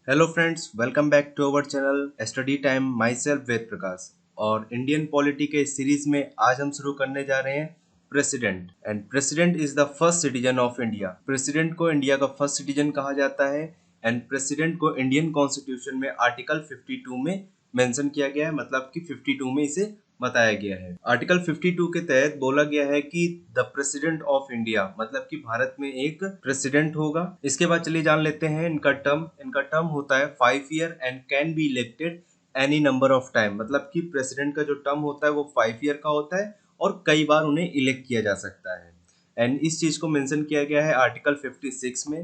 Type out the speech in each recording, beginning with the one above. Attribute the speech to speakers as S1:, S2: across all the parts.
S1: Hello friends, welcome back to our channel study time. Myself Ved Prakash. और Indian polity के इस series में आज हम शुरू करने जा रहे हैं president. And president is the first citizen of India. President को इंडिया का फर्स्ट सिटीजन कहा जाता है। एंड प्रेसिडेंट को इंडियन कॉन्स्टिट्यूशन में आर्टिकल 52 में मेंशन किया गया है, मतलब कि 52 में इसे बताया गया है। आर्टिकल 52 के तहत बोला गया है कि द प्रेसिडेंट ऑफ इंडिया, मतलब कि भारत में एक प्रेसिडेंट होगा। इसके बाद चलिए जान लेते हैं इनका टर्म होता है 5 year and can be elected any number of time. मतलब कि प्रेसिडेंट का जो टर्म होता है वो 5 ईयर का होता है और कई बार उन्हें इलेक्ट किया जा सकता है। एंड इस चीज को मेंशन किया गया है आर्टिकल 56 में।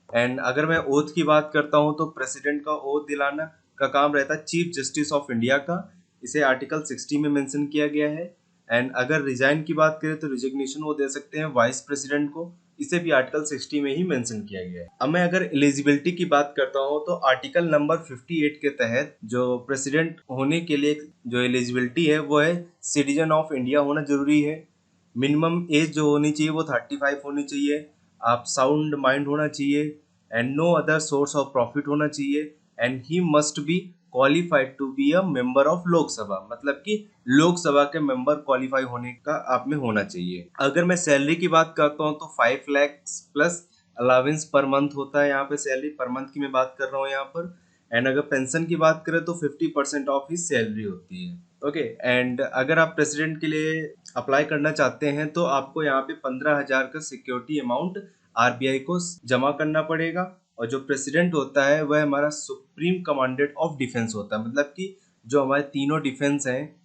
S1: एंड अगर मैं ओथ की बात करता हूं तो प्रेसिडेंट का ओथ दिलाना का काम रहता है चीफ जस्टिस ऑफ इंडिया का। इसे आर्टिकल 60 में मेंशन किया गया है। एंड अगर रिजाइन की बात करें तो रिजिग्नेशन वो दे सकते हैं वाइस प्रेसिडेंट को। इसे भी आर्टिकल 60 में ही मेंशन किया गया है। अब मैं अगर एलिजिबिलिटी की बात करता हूं तो आर्टिकल नंबर 58 के तहत जो प्रेसिडेंट होने के लिए जो एलिजिबिलिटी है वो है सिटीजन ऑफ इंडिया होना जरूरी है। मिनिमम एज जो होनी चाहिए वो 35 होनी चाहिए। आप साउंड माइंड होना चाहिए and no other source of profit होना चाहिए। And he must be qualified to be a member of Lok Sabha, मतलब कि लोकसभा के मेंबर क्वालिफाई होने का आप में होना चाहिए। अगर मैं सैलरी की बात करता हूँ तो 5 lakh plus allowance per month होता है। यहाँ पे सैलरी पर मंथ की मैं बात कर रहा हूँ यहाँ पर। एंड अगर पेंशन की बात करें तो 50% ऑफ ही सैलरी होती है। ओके। एंड अगर आप प्रेसिडेंट के लिए अप्लाई करना चाहते हैं तो आपको यहाँ पे 15,000 का सिक्योरिटी अमाउंट आरबीआई को जमा करना पड़ेगा। और जो प्रेसिडेंट होता है वह हमारा सुप्रीम कमांडेंट ऑफ डिफेंस होता है, मतलब कि जो हमारे तीनों डिफेंस हैं,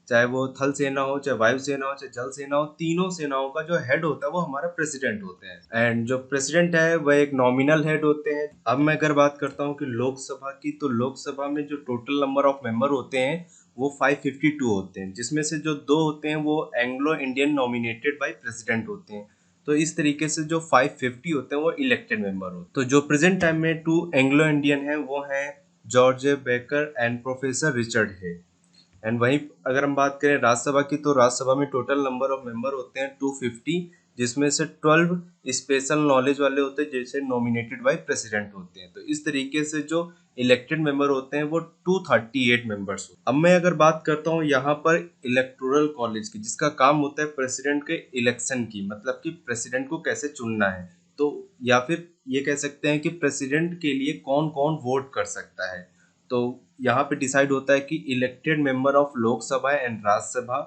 S1: चाहे वो थल सेना हो, चाहे वायु सेना हो, चाहे जल सेना हो, तीनों सेनाओं का जो हेड होता है वो हमारा प्रेसिडेंट होते हैं। एंड जो प्रेसिडेंट है वह एक नॉमिनल हेड होते हैं। अब मैं अगर बात करता हूँ कि लोकसभा की, तो लोकसभा में जो टोटल नंबर ऑफ मेंबर होते हैं वो 552 होते हैं, जिसमें से जो 2 होते हैं वो Anglo Indian nominated by president होते हैं। तो इस तरीके से जो 550 होते हैं वो इलेक्टेड मेंबर होते हैं। तो जो प्रेजेंट टाइम में 2 एंग्लो इंडियन है वो है George baker and professor Richard है। एंड वहीं अगर हम बात करें राज्यसभा की, तो राज्यसभा में टोटल नंबर ऑफ मेंबर होते हैं 250, जिसमें से 12 स्पेशल नॉलेज वाले होते हैं जैसे नॉमिनेटेड बाय प्रेसिडेंट होते हैं। तो इस तरीके से जो इलेक्टेड मेंबर होते हैं वो 238 मेंबर्स होते हैं। अब मैं अगर बात करता हूँ यहाँ पर इलेक्टोरल कॉलेज की, जिसका काम होता है प्रेसिडेंट के इलेक्शन की, मतलब कि प्रेसिडेंट को कैसे चुनना है। तो या फिर ये कह सकते हैं कि प्रेसिडेंट के लिए कौन कौन वोट कर सकता है। तो यहाँ पे डिसाइड होता है कि elected member of Lok Sabha and Rajya Sabha,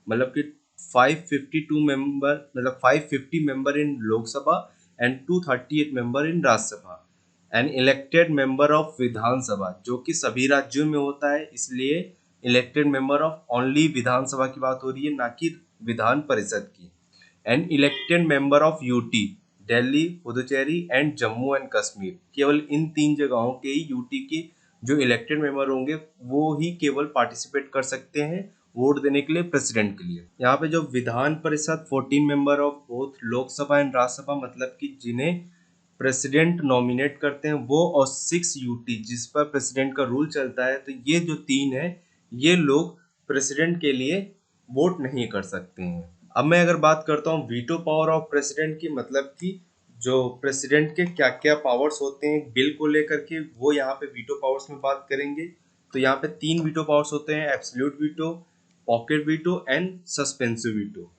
S1: मतलब कि 552 मेंबर, मतलब 550 member in Lok Sabha and 238 member in Rajya Sabha. And elected member of Vidhan Sabha, जो कि सभी राज्यों में होता है, इसलिए elected member of only Vidhan Sabha की बात हो रही है, ना कि विधान परिषद की। And elected member of UT, Delhi, Puducherry and Jammu and Kashmir. केवल इन 3 जगहों के ही यूटी के जो इलेक्टेड मेंबर होंगे वो ही केवल पार्टिसिपेट कर सकते हैं वोट देने के लिए प्रेसिडेंट के लिए। यहाँ पे जो Vidhan Parishad 14 member of both Lok Sabha and Rajya Sabha, मतलब कि जिन्हें प्रेसिडेंट नॉमिनेट करते हैं वो, और 6 यूटी जिस पर प्रेसिडेंट का रूल चलता है। तो ये जो 3 है ये लोग प्रेसिडेंट के लिए वोट नहीं कर सकते हैं। अब मैं अगर बात करता हूँ वीटो पावर ऑफ प्रेसिडेंट की, मतलब कि जो प्रेसिडेंट के क्या क्या पावर्स होते हैं बिल को लेकर के, वो यहाँ पे वीटो पावर्स में बात करेंगे। तो यहाँ पे 3 वीटो पावर्स होते हैं, absolute veto, pocket veto and suspensive veto.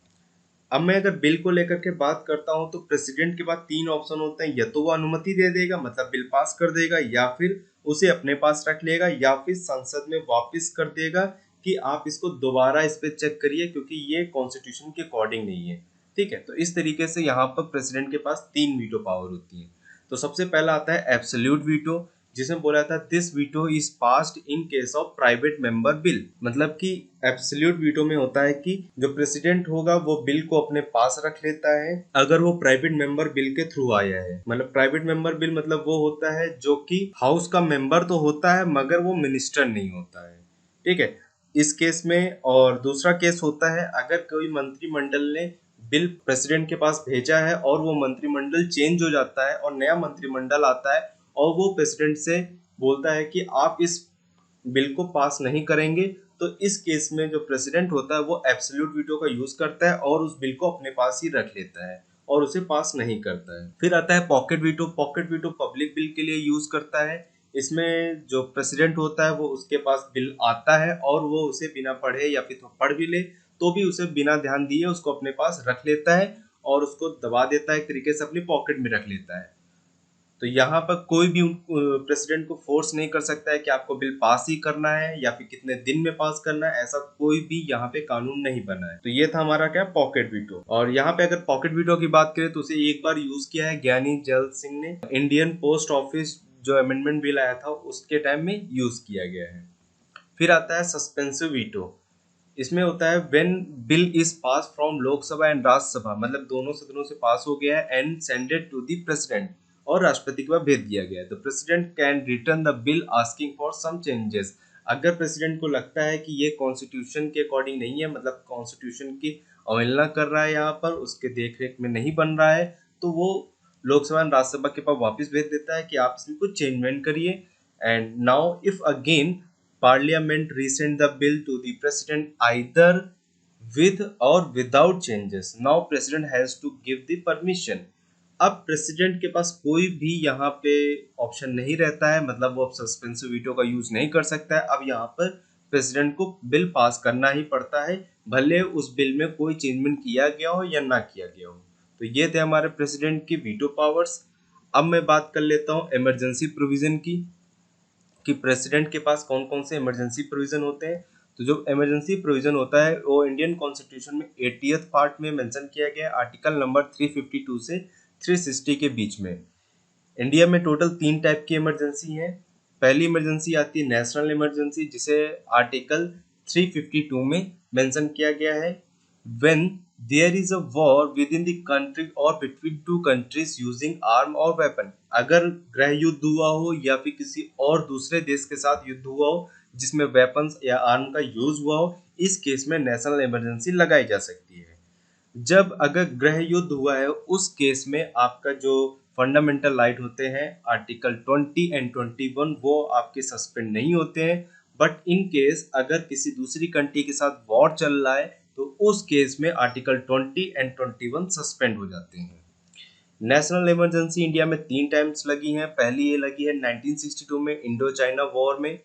S1: अब मैं अगर बिल को लेकर के बात करता हूं तो प्रेसिडेंट के पास 3 ऑप्शन होते हैं, या तो वो अनुमति दे देगा, मतलब बिल पास कर देगा, या फिर उसे अपने पास रख लेगा, या फिर संसद में वापस कर देगा कि आप इसको दोबारा इस पे चेक करिए क्योंकि ये कॉन्स्टिट्यूशन के अकॉर्डिंग नहीं है। ठीक है, तो इस तरीके से यहाँ पर प्रेसिडेंट के पास 3 वीटो पावर होती है। तो सबसे पहला आता है एब्सोल्यूट वीटो, जिसमें बोला था this veto is passed in case of private member bill. मतलब कि एब्सोल्यूट वीटो में होता है कि जो प्रेसिडेंट होगा वो बिल को अपने पास रख लेता है अगर वो प्राइवेट मेंबर बिल के थ्रू आया है। मतलब प्राइवेट मेंबर बिल मतलब वो होता है जो कि हाउस का मेंबर तो होता है मगर वो मिनिस्टर नहीं होता है। ठीक है, इस केस में। और दूसरा केस होता है अगर कोई मंत्रिमंडल ने बिल प्रेसिडेंट के पास भेजा है और वो मंत्रिमंडल चेंज हो जाता है और नया मंत्रिमंडल आता है और वो प्रेसिडेंट से बोलता है कि आप इस बिल को पास नहीं करेंगे। तो इस केस में जो प्रेसिडेंट होता है वो एब्सोल्यूट वीटो का यूज करता है और उस बिल को अपने पास ही रख लेता है और उसे पास नहीं करता है। फिर आता है pocket veto. Pocket veto public bill के लिए यूज करता है। इसमें जो प्रेसिडेंट होता है वो उसके पास बिल आता है और वो उसे बिना पढ़े या फिर पढ़ भी ले तो भी उसे बिना ध्यान दिए उसको अपने पास रख लेता है और उसको दबा देता है, एक तरीके से अपनी पॉकेट में रख लेता है। तो यहाँ पर कोई भी प्रेसिडेंट को फोर्स नहीं कर सकता है कि आपको बिल पास ही करना है या फिर कितने दिन में पास करना है, ऐसा कोई भी यहाँ पे कानून नहीं बना है। तो ये था हमारा क्या, पॉकेट वीटो। और यहाँ पे अगर पॉकेट वीटो की बात करें तो उसे एक बार यूज किया है ज्ञानी जैल सिंह ने, इंडियन पोस्ट ऑफिस जो अमेंडमेंट बिल आया था उसके टाइम में यूज किया गया है। फिर आता है सस्पेंसिव वीटो। इसमें होता है when bill is pass from Lok Sabha and Rajya Sabha, मतलब दोनों सदनों से पास हो गया है and sended to the president, और राष्ट्रपति के पास भेज दिया गया है। The president can return the bill asking for some changes. अगर प्रेसिडेंट को लगता है कि ये कॉन्स्टिट्यूशन के अकॉर्डिंग नहीं है, मतलब कॉन्स्टिट्यूशन की अवहेलना कर रहा है, यहाँ पर उसके देख रेख में नहीं बन रहा है, तो वो लोकसभा एंड राज्यसभा के पास वापस भेज देता है कि आप इसमें कुछ चेंजमेंट करिए। And now if again Parliament resent the bill to the President either with or without changes. Now President has to give the permission. अब प्रेसिडेंट के पास कोई भी यहाँ पे ऑप्शन नहीं रहता है, मतलब वो अब सस्पेंसिव वीटो का यूज नहीं कर सकता है। अब यहाँ पर प्रेसिडेंट को बिल पास करना ही पड़ता है, भले उस बिल में कोई चेंजमेंट किया गया हो या ना किया गया हो। तो ये थे हमारे प्रेसिडेंट की वीटो पावर्स। अब मैं बात कर लेता हूँ इमरजेंसी प्रोविजन की, कि प्रेसिडेंट के पास कौन कौन से इमरजेंसी प्रोविजन होते हैं। तो जो इमरजेंसी प्रोविजन होता है वो इंडियन कॉन्स्टिट्यूशन में 80th पार्ट में मेंशन किया गया है, आर्टिकल नंबर 352 से 360 के बीच में। इंडिया में टोटल 3 टाइप की इमरजेंसी है। पहली इमरजेंसी आती है नेशनल इमरजेंसी, जिसे आर्टिकल 352 में मेंशन किया गया है। When there is a war within the country और between two countries using arm और वेपन, अगर गृह युद्ध हुआ हो या फिर किसी और दूसरे देश के साथ युद्ध हुआ हो जिसमें वेपन्स या आर्म का यूज हुआ हो, इस केस में नेशनल इमरजेंसी लगाई जा सकती है। जब अगर गृह युद्ध हुआ है उस केस में आपका जो फंडामेंटल राइट होते हैं आर्टिकल 20 एंड 21 वो आपके सस्पेंड नहीं होते हैं। बट इन केस अगर किसी दूसरी कंट्री के साथ वॉर चल रहा है तो उस केस में आर्टिकल 20 एंड 21 सस्पेंड हो जाते हैं। नेशनल इमरजेंसी इंडिया में 3 टाइम्स लगी हैं। पहली ये लगी है 1962 में इंडो चाइना वॉर में,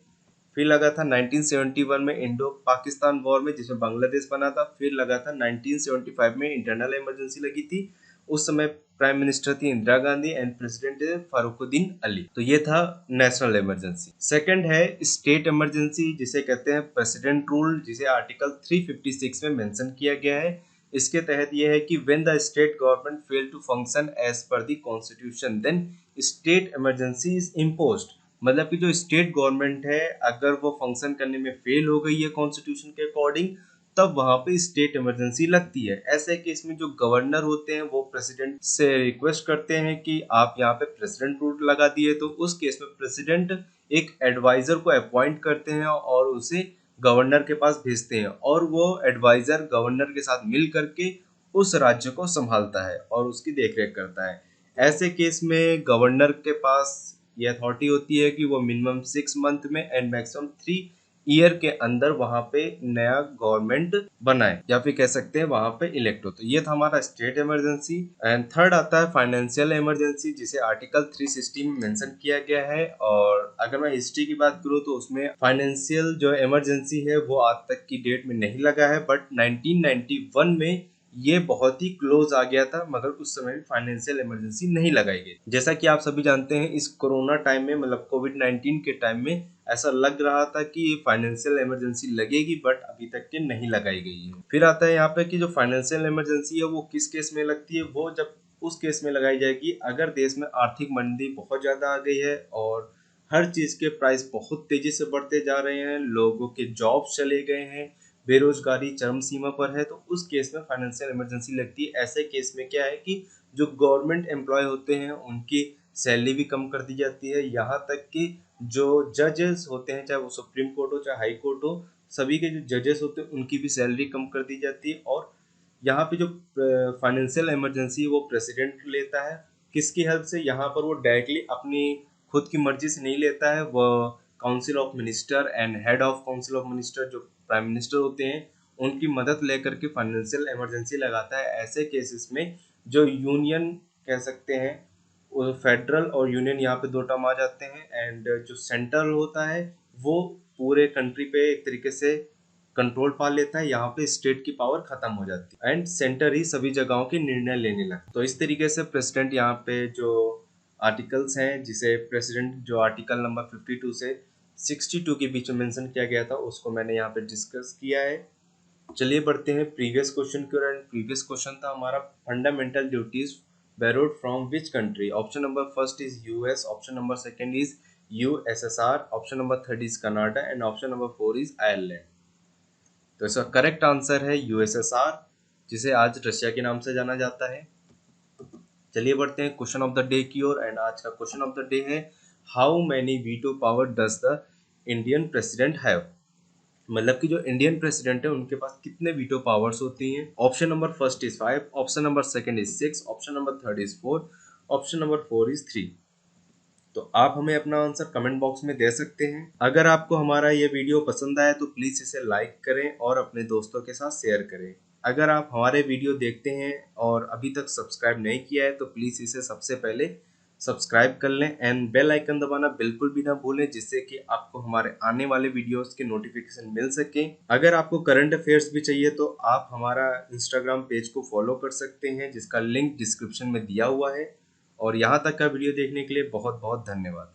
S1: फिर लगा था 1971 में इंडो पाकिस्तान वॉर में जिसमें बांग्लादेश बना था, फिर लगा था 1975 में इंटरनल इमरजेंसी लगी थी। उस समय प्राइम मिनिस्टर थी इंदिरा गांधी एंड प्रेसिडेंट फारूकुद्दीन अली। तो ये था नेशनल इमरजेंसी। सेकंड है स्टेट इमरजेंसी, जिसे कहते हैं प्रेसिडेंट रूल, जिसे आर्टिकल 356 में मेंशन किया गया है। इसके तहत यह है कि when the state government fail to function as per the constitution then state emergency is imposed. मतलब कि जो स्टेट गवर्नमेंट है अगर वो फंक्शन करने में फेल हो गई है कॉन्स्टिट्यूशन के अकॉर्डिंग, तब वहां पे स्टेट इमरजेंसी लगती है। ऐसे केस में जो गवर्नर होते हैं वो प्रेसिडेंट से रिक्वेस्ट करते हैं कि आप यहाँ पे प्रेसिडेंट रूल लगा दिए, तो उस केस में प्रेसिडेंट एक एडवाइजर को अपॉइंट करते हैं और उसे गवर्नर के पास भेजते हैं, और वो एडवाइजर गवर्नर के साथ मिल करके उस राज्य को संभालता है और उसकी देखरेख करता है। ऐसे केस में गवर्नर के पास ये अथॉरिटी होती है कि वो मिनिमम 6 मंथ में एंड मैक्सिमम 3 ईयर के अंदर वहां पे नया गवर्नमेंट बनाए या फिर कह सकते हैं वहां पे इलेक्ट हो। तो ये था हमारा स्टेट इमरजेंसी। एंड थर्ड आता है फाइनेंशियल इमरजेंसी, जिसे आर्टिकल 360 में मेंशन किया गया है। और अगर मैं हिस्ट्री की बात करूँ तो उसमें फाइनेंशियल जो इमरजेंसी है वो आज तक की डेट में नहीं लगा है, बट 1991 में ये बहुत ही क्लोज आ गया था, मगर उस समय भी फाइनेंशियल इमरजेंसी नहीं लगाई गई। जैसा कि आप सभी जानते हैं इस कोरोना टाइम में, मतलब कोविड-19 के टाइम में ऐसा लग रहा था कि फाइनेंशियल इमरजेंसी लगेगी, बट अभी तक के नहीं लगाई गई है। फिर आता है यहाँ पे कि जो फाइनेंशियल इमरजेंसी है वो किस केस में लगती है, वो जब उस केस में लगाई जाएगी अगर देश में आर्थिक मंदी बहुत ज्यादा आ गई है और हर चीज के प्राइस बहुत तेजी से बढ़ते जा रहे हैं, लोगों के जॉब्स चले गए हैं, बेरोजगारी चरम सीमा पर है, तो उस केस में फाइनेंशियल इमरजेंसी लगती है। ऐसे केस में क्या है कि जो गवर्नमेंट एम्प्लॉय होते हैं उनकी सैलरी भी कम कर दी जाती है, यहाँ तक कि जो जजेस होते हैं चाहे वो सुप्रीम कोर्ट हो चाहे हाई कोर्ट हो, सभी के जो जजेस होते हैं उनकी भी सैलरी कम कर दी जाती है। और यहाँ पे जो फाइनेंशियल इमरजेंसी वो प्रेसिडेंट लेता है, किसकी हेल्प से, यहाँ पर वो डायरेक्टली अपनी खुद की मर्जी से नहीं लेता है, वो council of minister and head of council of minister जो प्राइम मिनिस्टर होते हैं उनकी मदद लेकर के फाइनेंशियल इमरजेंसी लगाता है। ऐसे केसेस में जो यूनियन कह सकते हैं फेडरल और यूनियन यहाँ पे दो टर्म आ जाते हैं। एंड जो सेंट्रल होता है वो पूरे कंट्री पे एक तरीके से कंट्रोल पा लेता है, यहाँ पे स्टेट की पावर खत्म हो जाती है एंड सेंटर ही सभी जगहों के निर्णय लेने लगता है। तो इस तरीके से प्रेसिडेंट यहाँ पे जो आर्टिकल्स हैं, जिसे प्रेसिडेंट जो आर्टिकल नंबर 52 से 62 के बीच में मेंशन किया गया था, उसको मैंने यहाँ पे डिस्कस किया है। चलिए बढ़ते हैं प्रीवियस क्वेश्चन की ओर। एंड प्रीवियस क्वेश्चन था हमारा fundamental duties borrowed from which country. Option number first is US, option number second is USSR, option number third is Canada and option number four is Ireland. तो इसका correct answer है USSR, जिसे आज Russia के नाम से जाना जाता है। चलिए बढ़ते हैं क्वेश्चन ऑफ द डे की ओर। एंड आज का क्वेश्चन ऑफ द डे है how many veto power does the Indian president have. मतलब कि जो इंडियन प्रेसिडेंट है उनके पास कितने वीटो पावर्स होती हैं। Option number first is 5, option number second is 6, option number third is 4, option number 4 is 3। तो आप हमें अपना आंसर कमेंट बॉक्स में दे सकते हैं। अगर आपको हमारा ये वीडियो पसंद आया तो प्लीज़ इसे लाइक करें और अपने दोस्तों के साथ शेयर करें। अगर आप हमारे वीडियो देखते हैं और अभी तक सब्सक्राइब नहीं किया है तो प्लीज़ इसे सबसे पहले सब्सक्राइब कर लें एंड बेल आइकन दबाना बिल्कुल भी ना भूलें, जिससे कि आपको हमारे आने वाले वीडियोस के नोटिफिकेशन मिल सके। अगर आपको करंट अफेयर्स भी चाहिए तो आप हमारा इंस्टाग्राम पेज को फॉलो कर सकते हैं, जिसका लिंक डिस्क्रिप्शन में दिया हुआ है। और यहाँ तक का वीडियो देखने के लिए बहुत बहुत धन्यवाद।